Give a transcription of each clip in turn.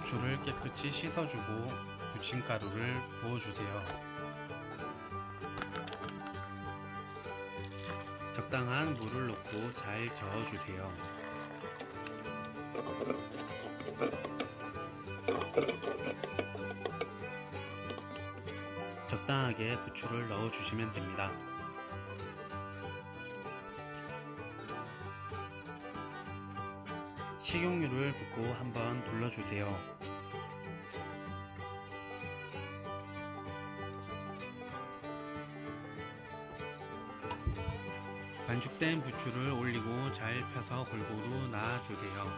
부추를 깨끗이 씻어주고 부침가루를 부어주세요. 적당한 물을 넣고 잘 저어주세요. 적당하게 부추를 넣어주시면 됩니다. 식용유를 붓고 한번 둘러주세요. 반죽된 부추를 올리고 잘 펴서 골고루 놔주세요.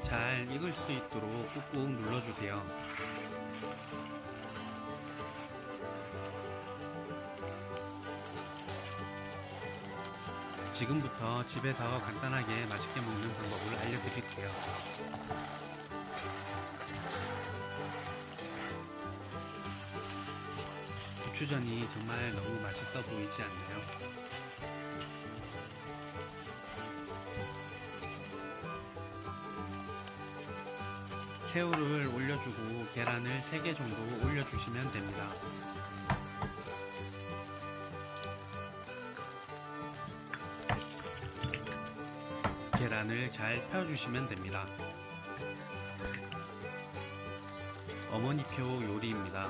잘 익을 수 있도록 꾹꾹 눌러주세요. 지금부터 집에서 간단하게 맛있게 먹는 방법을 알려드릴게요. 부추전이 정말 너무 맛있어 보이지 않나요? 새우를 올려주고 계란을 3개 정도 올려주시면 됩니다. 계란을 잘 펴주시면 됩니다. 어머니표 요리입니다.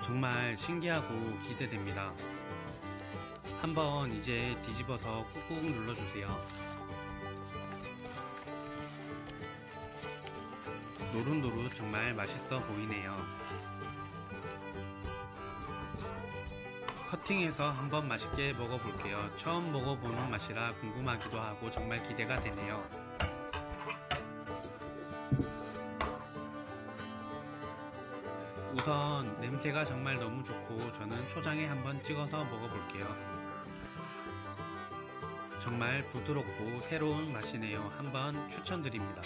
정말 신기하고 기대됩니다. 한번 이제 뒤집어서 꾹꾹 눌러주세요. 노릇노릇 정말 맛있어 보이네요. 커팅해서 한번 맛있게 먹어볼게요. 처음 먹어보는 맛이라 궁금하기도 하고 정말 기대가 되네요. 우선 냄새가 정말 너무 좋고 저는 초장에 한번 찍어서 먹어볼게요. 정말 부드럽고 새로운 맛이네요. 한번 추천드립니다.